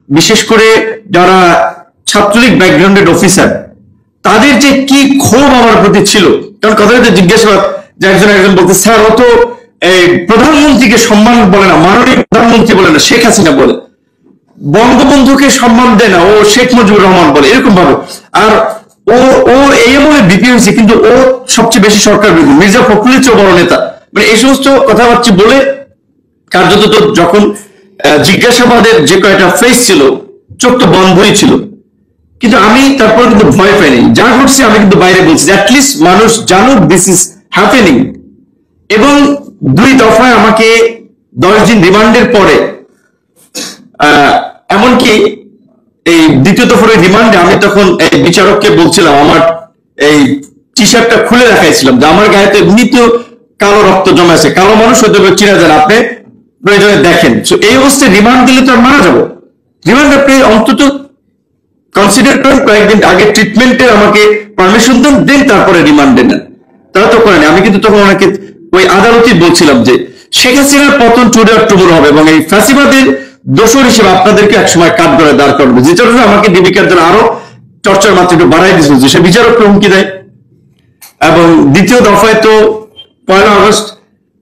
বিশেষ করে যারা ছাত্রলীগ ব্যাকগ্রাউন্ডেড অফিসার, তাদের যে কি ক্ষোভ আমার প্রতি ছিল। কারণ কথা হচ্ছে জিজ্ঞাসাবাদ যে একজন বলতে, স্যার ও তো প্রধানমন্ত্রীকে সম্মান বলে না, মাননীয় প্রধানমন্ত্রী বলে না, শেখ হাসিনা বলে, বঙ্গবন্ধুকে সম্মান দেয় না, ও শেখ মুজিবুর রহমান বলে, এরকম ভাবে। আর ও ও এই আমলে বিপি হয়েছে, কিন্তু ও সবচেয়ে বেশি সরকার বিরোধী, মির্জা ফখরুলের চেয়ে বড় নেতা, মানে এই সমস্ত কথাবার্তা বলে কার্যত তো যখন জিজ্ঞাসাবাদের যে কয়েকটা ফেস ছিল, চোখ তো বন্ধই ছিল। কিন্তু আমি তারপর কিন্তু ভয় পাইনি, যা ঘটছে আমি কিন্তু বাইরে বলছি, অ্যাটলিস্ট মানুষ জানুক দিস ইজ হ্যাপেনিং। এবং 2 দফায় আমাকে 10 দিন রিমান্ডের পরে, এমনকি এই দ্বিতীয় দফার রিমান্ডে আমি তখন বিচারককে বলছিলাম, আমার এই টি শার্টটা খুলে রাখাইছিলাম যে আমার গায়ে তো এমনিতেও কালো রক্ত জমা আছে, কালো মানুষ হয়তো চিনা যান, আপনি প্রয়োজনে দেখেন। এই অবস্থায় রিমান্ড দিলে তো আর মারা যাবো। রিমান্ড আপনি অন্তত কনসিডার করেন, কয়েকদিন আগে ট্রিটমেন্টের আমাকে পারমিশন দেন তারপরে রিমান্ডে নেন। তারা তো করেনি। আমি কিন্তু তখন ওনাকে ওই আদালতই বলছিলাম যে শেখ হাসিনার পতন টুডে অর টুমরো হবে, এবং এই ফ্যাসিবাদের দোষর হিসেবে আপনাদেরকে একসময় কাঠ ধরে দাঁড় করবে। যে জন্য আমাকে ডিবিকার জন্য আরো চর্চার মাত্রা একটু বাড়াই দিয়েছিল, যে সে বিচারককে হুমকি দেয়। এবং দ্বিতীয় দফায় তো 1 আগস্ট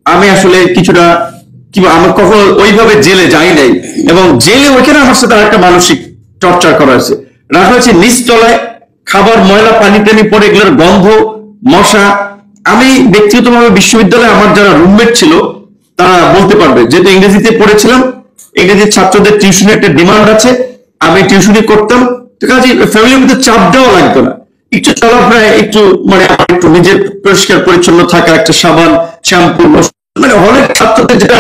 আমি আসলে কিছুটা আমার কখনো ওইভাবে জেলে যাই নাই, এবং জেলে ওইখানে আমার সাথে একটা মানসিক টর্চার করা হয়েছে, রাখা হয়েছে নিচতলায়, খাবার ময়লা পানি টানি পরে, এগুলোর গন্ধ, মশা। আমি ব্যক্তিগতভাবে বিশ্ববিদ্যালয়ে আমার যারা রুমমেট ছিল তারা বলতে পারবে, যেহেতু ইংরেজিতে পড়েছিলাম, ইংরেজি ছাত্রদের টিউশনের একটা ডিমান্ড আছে, আমি টিউশনি করতাম, তো কাজে ফ্যামিলির মধ্যে চাপ দেওয়া লাগতো না। একটু চলাফেরা, একটু মানে একটু নিজের পরিষ্কার পরিচ্ছন্ন থাকা, একটা সাবান, শ্যাম্পু, মানে অনেক ছাত্রদের যেটা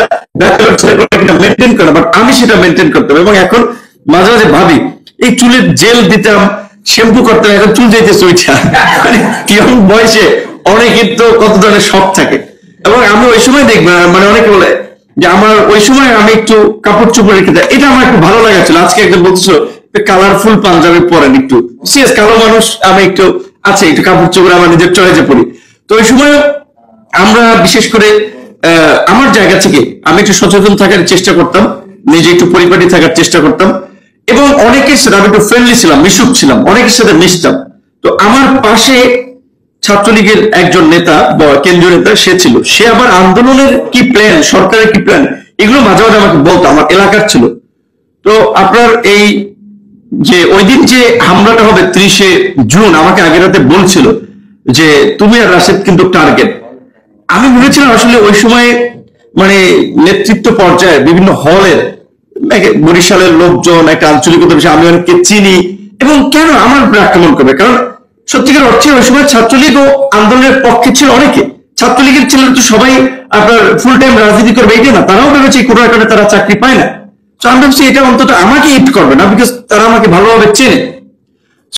মেনটেন করে, বাট আমি সেটা মেনটেন করতাম। এবং এখন মাঝে মাঝে ভাবি, এই চুলের জেল দিতাম, শ্যাম্পু করতাম, এখন চুল যাইতেছে ওইটা, মানে ইয়ং বয়সে অনেকের তো কত ধরনের শখ থাকে। এবং আমি ওই সময় দেখবো, মানে অনেকে বলে যে আমার ওই সময় আমি একটু কাপড় চোপড় রেখে দেয়, এটা আমার একটু ভালো লাগাচ্ছিল। আজকে একজন বলতেছিল কালারফুল পাঞ্জাবি পরেন, একটু সিরিয়াস কালো মানুষ, আমি একটু আছে একটু কাপড় চোপড় আমার নিজের চয়েসে পরি। তো ওই সময় আমরা বিশেষ করে আমার জায়গা থেকে আমি একটু সচেতন থাকার চেষ্টা করতাম, নিজে একটু পরিপাটি থাকার চেষ্টা করতাম, এবং অনেকের সাথে আমি একটু ফ্রেন্ডলি ছিলাম, মিশুক ছিলাম, অনেকের সাথে মিশতাম। তো আমার পাশে ছাত্রলীগের একজন নেতা বা কেন্দ্রীয় নেতা সে ছিল, সে আবার আন্দোলনের কি প্ল্যান, সরকারের কি প্ল্যান, এগুলো মাঝে মাঝে আমাকে বলতো, আমার এলাকার ছিল। তো আপনার এই যে ওই দিন যে হামলাটা হবে 30শে জুন, আমাকে আগের রাতে বলছিল যে তুমি আর রাশেদ কিন্তু টার্গেট। আমি ভেবেছিলাম আসলে ওই সময় মানে নেতৃত্ব পর্যায়ে বিভিন্ন হলের বরিশালের লোকজন, একটা আঞ্চলিকতা বিষয়, আমি অনেককে চিনি, এবং কেন আমার উপরে আক্রমণ করবে? কারণ সত্যিকার অর্থে ওই সময় ছাত্রলীগ ও আন্দোলনের পক্ষে ছিল অনেকে। ছাত্রলীগের ছেলেরা তো সবাই আপনার ফুল টাইম রাজনীতি করবে এটা না, তারাও ভেবেছে কোনো কারণে তারা চাকরি পায় না। তো আমি ভাবছি এটা অন্তত আমাকে হিট করবে না, বিকজ তারা আমাকে ভালোভাবে চেনে।